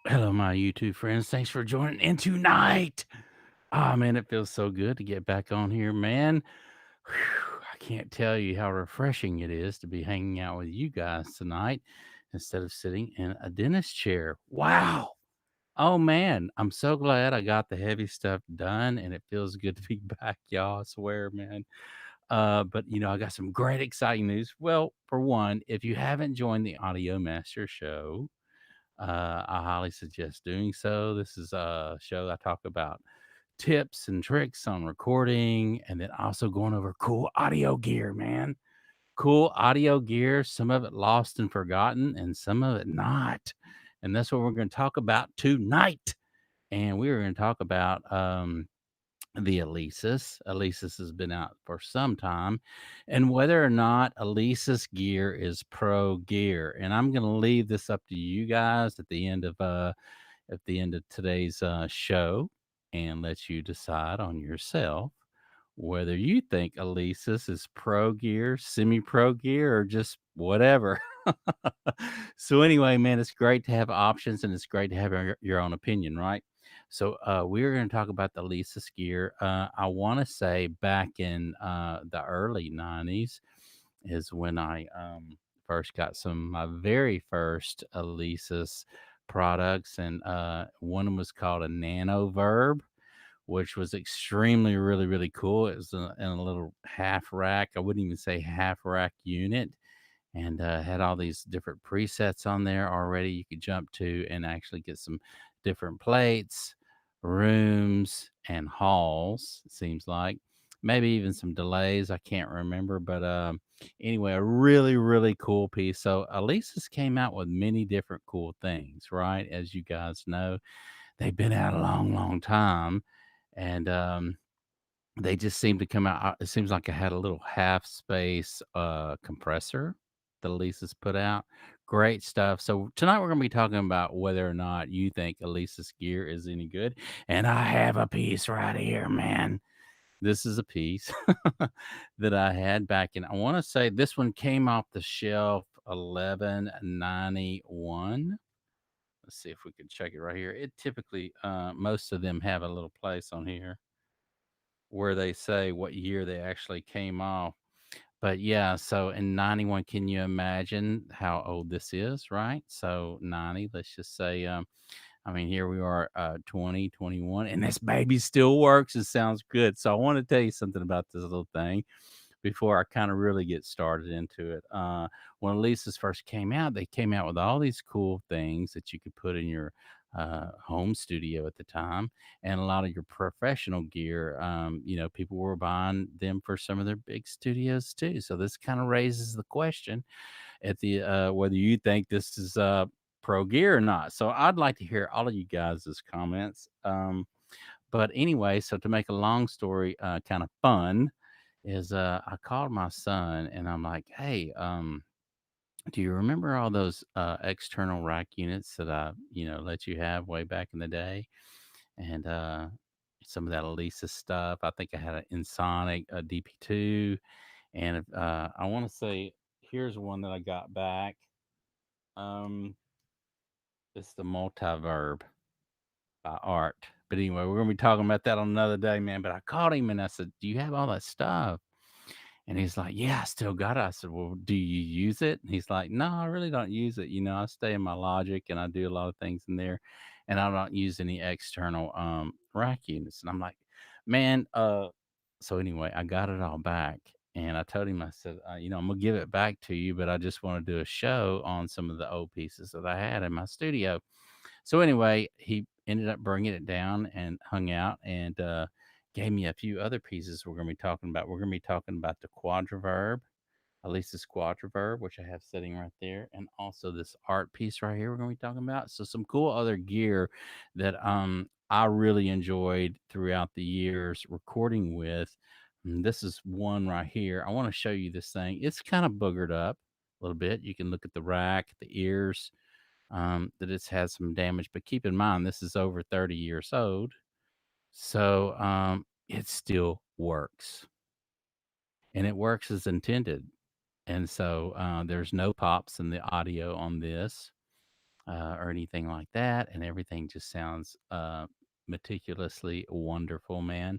Hello, my YouTube friends. Thanks for joining in tonight. Ah, man, it feels so good to get back on here, man. Whew, I can't tell you how refreshing it is to be hanging out with you guys tonight instead of sitting in a dentist chair. Wow. Oh, man. I'm so glad I got the heavy stuff done and it feels good to be back, y'all. I swear, man. But I got some great, exciting news. Well, for one, if you haven't joined the Audio Master Show, I highly suggest doing so. This is a show I talk about tips and tricks on recording and then also going over cool audio gear, man. Cool audio gear, some of it lost and forgotten, and some of it not. And that's what we're going to talk about tonight. And we are going to talk about the Alesis. Alesis has been out for some time, and whether or not Alesis gear is pro gear. And I'm going to leave this up to you guys at the end of today's show, and let you decide on yourself whether you think Alesis is pro gear, semi pro gear, or just whatever. So anyway, man, it's great to have options and it's great to have your own opinion, right? So we're going to talk about the Alesis gear. I want to say back in the early 90s is when I first got some of my very first Alesis products, and one of them was called a Nano Verb, which was extremely really cool. It was in a little half rack. I wouldn't even say half rack unit, and had all these different presets on there already you could jump to and actually get some different plates, rooms, and halls. It seems like maybe even some delays. I can't remember, but anyway, a really cool piece. So Alesis came out with many different cool things, right? As you guys know, they've been out a long time, and they just seem to come out. It seems like I had a little half space compressor that Elisa's put out. Great stuff. So tonight we're going to be talking about whether or not you think Elisa's gear is any good. And I have a piece right here, man. This is a piece that I had back in. I want to say this one came off the shelf 1191. Let's see if we can check it right here. It typically, most of them have a little place on here where they say what year they actually came off. But yeah, so in 91, can you imagine how old this is, right? So 90, let's just say, I mean, here we are, 2021, and this baby still works. It sounds good. So I want to tell you something about this little thing before I kind of really get started into it. When Alesis first came out, they came out with all these cool things that you could put in your home studio at the time, and a lot of your professional gear. People were buying them for some of their big studios too. So this kind of raises the question at the whether you think this is pro gear or not. So I'd like to hear all of you guys' comments. But anyway, so to make a long story kind of fun, is I called my son and I'm like, hey, do you remember all those external rack units that I let you have way back in the day? And some of that Elisa stuff. I think I had an Insonic, a DP2, and I want to say here's one that I got back. Um, it's the Multiverb by Art. But anyway, we're gonna be talking about that on another day, man. But I called him and I said, "Do you have all that stuff?" And he's like, "Yeah, I still got it." I said, "Well, do you use it?" And he's like, "No, I really don't use it. I stay in my Logic and I do a lot of things in there, and I don't use any external rack units." And I'm like, "Man, so anyway, I got it all back, and I told him, I said, I'm gonna give it back to you, but I just want to do a show on some of the old pieces that I had in my studio." So anyway, he ended up bringing it down and hung out and gave me a few other pieces we're going to be talking about. We're going to be talking about the Quadraverb, Alesis Quadraverb, which I have sitting right there, and also this art piece right here we're going to be talking about. So some cool other gear that I really enjoyed throughout the years recording with. And this is one right here. I want to show you this thing. It's kind of boogered up a little bit. You can look at the rack, the ears, that it's had some damage. But keep in mind, this is over 30 years old. So it still works and it works as intended. And so there's no pops in the audio on this. or anything like that, and everything just sounds meticulously wonderful, man.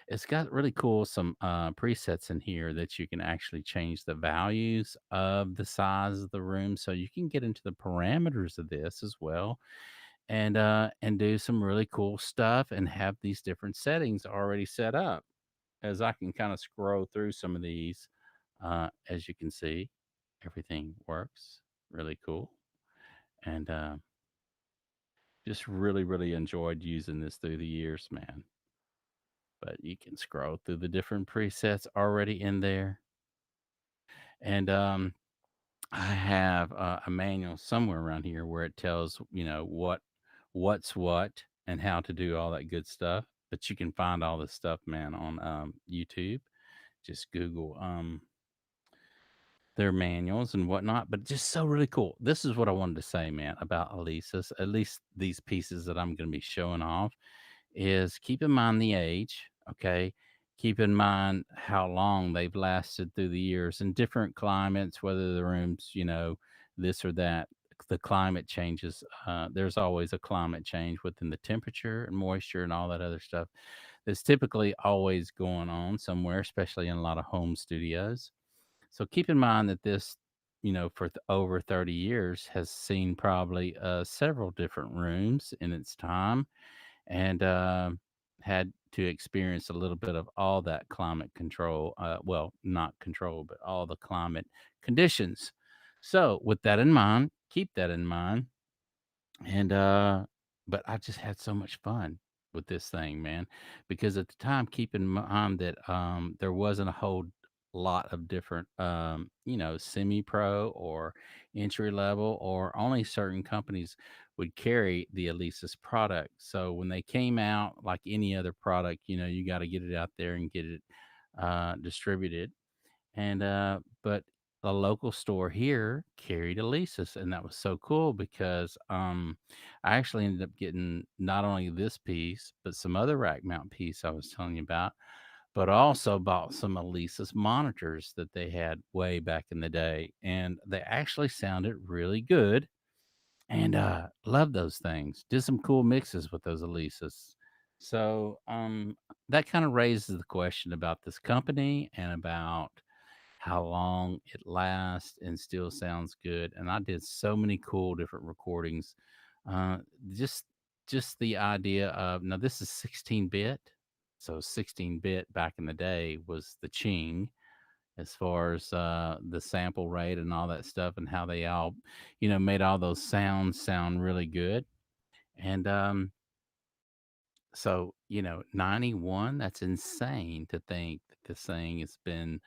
It's got really cool some presets in here that you can actually change the values of the size of the room, so you can get into the parameters of this as well, and do some really cool stuff and have these different settings already set up. As I can kind of scroll through some of these, as you can see, everything works really cool, and just really, really enjoyed using this through the years, man. But you can scroll through the different presets already in there. And I have a manual somewhere around here where it tells, what's what and how to do all that good stuff. But you can find all this stuff, man, on YouTube. Just Google their manuals and whatnot, but just so really cool. This is what I wanted to say, man, about Alesis, at least these pieces that I'm going to be showing off, is keep in mind the age, okay? Keep in mind how long they've lasted through the years in different climates, whether the room's, this or that. The climate changes. There's always a climate change within the temperature and moisture and all that other stuff. That's typically always going on somewhere, especially in a lot of home studios. So keep in mind that this, for over 30 years has seen probably several different rooms in its time, and had to experience a little bit of all that climate control. Well, not control, but all the climate conditions. So, with that in mind, keep that in mind. And but I just had so much fun with this thing, man, because at the time, keep in mind that there wasn't a whole lot of different, Semi Pro or entry level, or only certain companies would carry the Alesis product. So when they came out, like any other product, you got to get it out there and get it distributed. But a local store here carried Alesis, and that was so cool because I actually ended up getting not only this piece, but some other rack mount piece I was telling you about, but I also bought some Alesis monitors that they had way back in the day, and they actually sounded really good. And love those things. Did some cool mixes with those Alesis. So that kind of raises the question about this company and about how long it lasts and still sounds good. And I did so many cool different recordings. Uh, just just the idea of, now this is 16-bit. So 16-bit back in the day was the ching as far as the sample rate and all that stuff, and how they all, made all those sounds sound really good. And 91, that's insane to think that this thing has been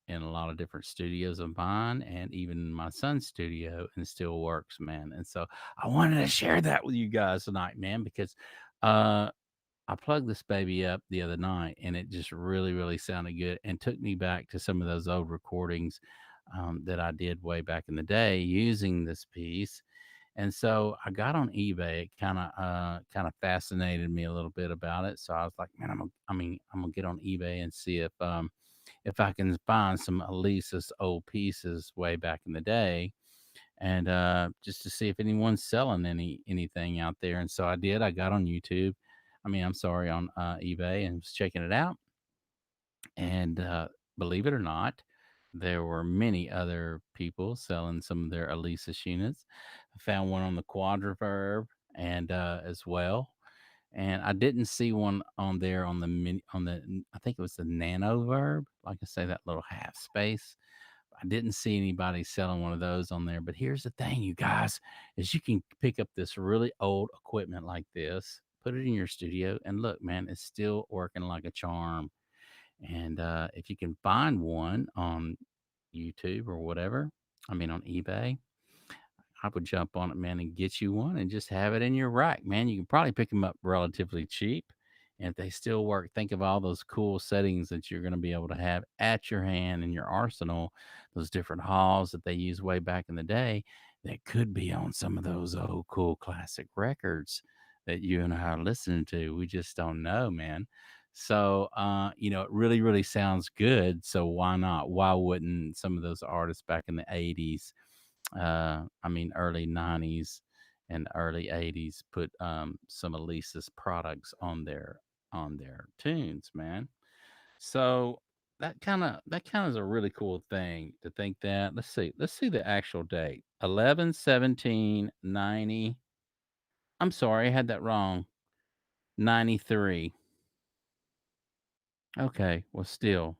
in a lot of different studios of mine and even my son's studio, and still works, man. And so I wanted to share that with you guys tonight, man, because uh, I plugged this baby up the other night and it just really, really sounded good and took me back to some of those old recordings that I did way back in the day using this piece. And so I got on eBay. It kind of fascinated me a little bit about it. So I was like, man, I'm gonna get on eBay and see if I can find some Alesis old pieces way back in the day, and just to see if anyone's selling anything out there. And so I did. I got on YouTube. I'm sorry, on eBay, and was checking it out. And believe it or not, there were many other people selling some of their Alesis units. I found one on the Quadra Verb, and as well. And I didn't see one on there on the I think it was the Nano Verb, like I say, that little half space. I didn't see anybody selling one of those on there. But here's the thing, you guys, is you can pick up this really old equipment like this, put it in your studio, and look, man, it's still working like a charm. And if you can find one on YouTube or whatever, on eBay, I would jump on it, man, and get you one and just have it in your rack, man. You can probably pick them up relatively cheap. And if they still work, think of all those cool settings that you're going to be able to have at your hand in your arsenal, those different halls that they used way back in the day that could be on some of those old cool classic records that you and I are listening to. We just don't know, man. So it really, really sounds good. So why not? Why wouldn't some of those artists back in the 80s I mean, early 90s and early 80s put some Alesis products on their tunes, man. So that kind of is a really cool thing to think that. Let's see the actual date. 11/17/90. I'm sorry, I had that wrong. 93. Okay, well still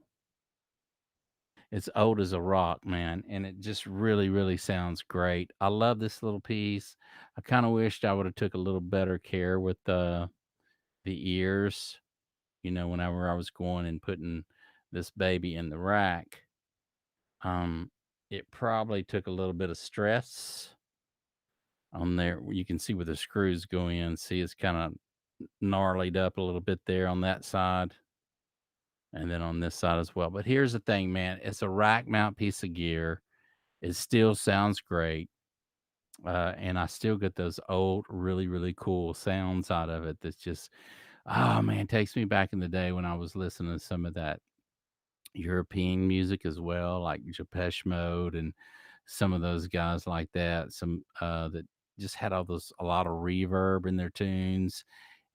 it's old as a rock, man, and it just really, really sounds great. I love this little piece. I kind of wished I would have took a little better care with the ears, whenever I was going and putting this baby in the rack. Um, it probably took a little bit of stress on there. You can see where the screws go in. See, it's kind of gnarled up a little bit there on that side, and then on this side as well. But here's the thing, man. It's a rack mount piece of gear. It still sounds great. And I still get those old, really, really cool sounds out of it. That's just, oh man, takes me back in the day when I was listening to some of that European music as well, like Depeche Mode and some of those guys like that. Some that just had a lot of reverb in their tunes,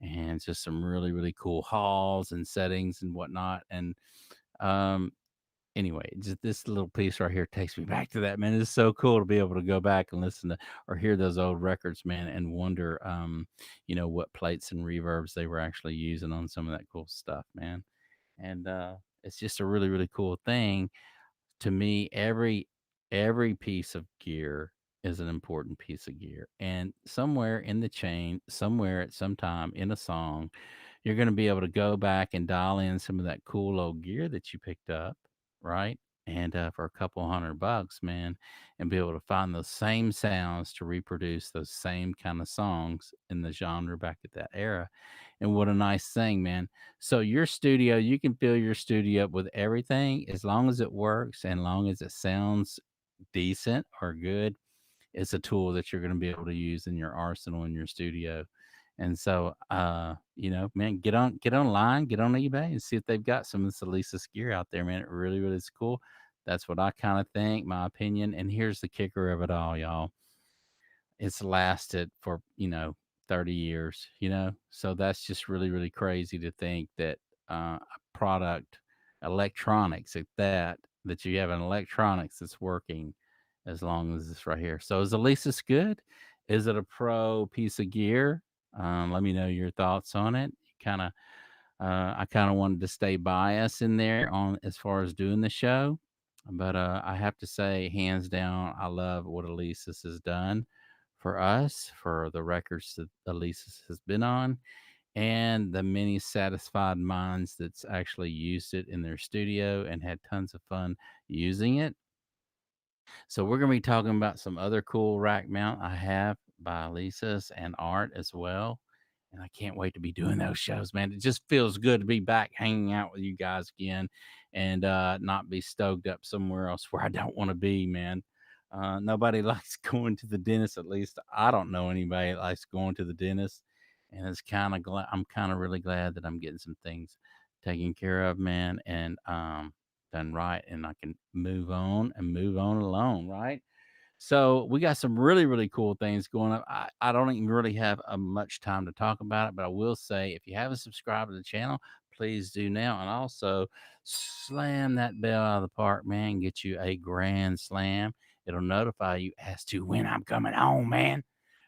and just some really, really cool halls and settings and whatnot. And um, anyway, just this little piece right here takes me back to that, man. It's so cool to be able to go back and listen to or hear those old records, man, and wonder, what plates and reverbs they were actually using on some of that cool stuff, man. And it's just a really, really cool thing to me. Every piece of gear is an important piece of gear, and somewhere in the chain, somewhere at some time in a song, you're going to be able to go back and dial in some of that cool old gear that you picked up, right? And for a couple $100, man, and be able to find those same sounds to reproduce those same kind of songs in the genre back at that era. And what a nice thing, man. So your studio, you can fill your studio up with everything as long as it works and long as it sounds decent or good. It's a tool that you're going to be able to use in your arsenal in your studio. And so, man, get online, get on eBay, and see if they've got some of this Alesis gear out there, man. It really, really is cool. That's what I kind of think, my opinion. And here's the kicker of it all, y'all. It's lasted for 30 years, so that's just really, really crazy to think that a product, electronics at that you have an electronics that's working as long as this right here. So is Alesis good? Is it a pro piece of gear? Let me know your thoughts on it. I kind of wanted to stay biased in there on as far as doing the show, but I have to say, hands down, I love what Alesis has done for us, for the records that Alesis has been on, and the many satisfied minds that's actually used it in their studio and had tons of fun using it. So we're gonna be talking about some other cool rack mount I have by Lisa's and art as well. And I can't wait to be doing those shows, man. It just feels good to be back hanging out with you guys again and not be stoked up somewhere else where I don't want to be, man. Nobody likes going to the dentist. At least I don't know anybody that likes going to the dentist. And it's kind of glad I'm kind of really glad that I'm getting some things taken care of, man. And done right, and I can move on and move on alone, right? So we got some really, really cool things going up. I don't even really have much time to talk about it, but I will say if you haven't subscribed to the channel, please do now. And also slam that bell out of the park, man. Get you a grand slam. It'll notify you as to when I'm coming home, man.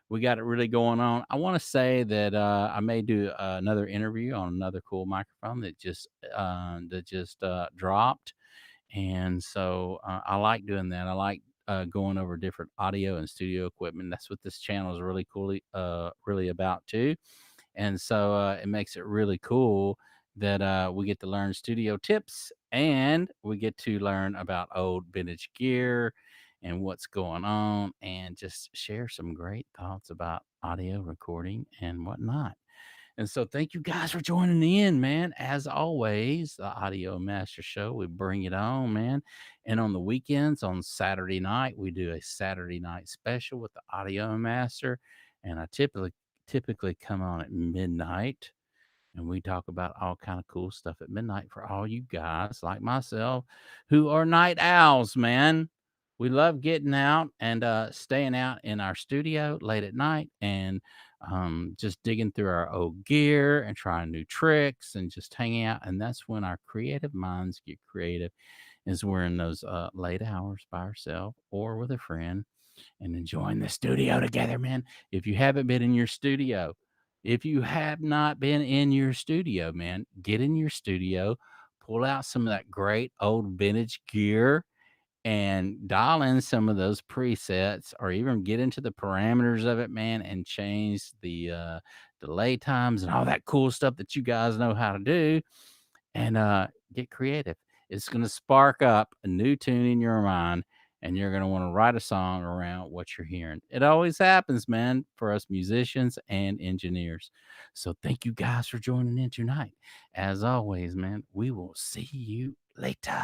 We got it really going on. I want to say that I may do another interview on another cool microphone that just dropped, and so I like doing that. I like going over different audio and studio equipment. That's what this channel is really about too. And so it makes it really cool that we get to learn studio tips and we get to learn about old vintage gear and what's going on and just share some great thoughts about audio recording and whatnot. And so thank you guys for joining in, man. As always, the Audio Master Show, we bring it on, man. And on the weekends, on Saturday night, we do a Saturday night special with the Audio Master. And I typically come on at midnight and we talk about all kind of cool stuff at midnight for all you guys like myself who are night owls, man. we love getting out and staying out in our studio late at night and just digging through our old gear and trying new tricks and just hanging out. And that's when our creative minds get creative, is we're in those late hours by ourselves or with a friend and enjoying the studio together, man. If you haven't been in your studio, if you have not been in your studio, man, get in your studio, pull out some of that great old vintage gear and dial in some of those presets or even get into the parameters of it, man, and change the delay times and all that cool stuff that you guys know how to do and get creative. It's going to spark up a new tune in your mind, and you're going to want to write a song around what you're hearing. It always happens, man, for us musicians and engineers. So thank you guys for joining in tonight. As always, man, we will see you later.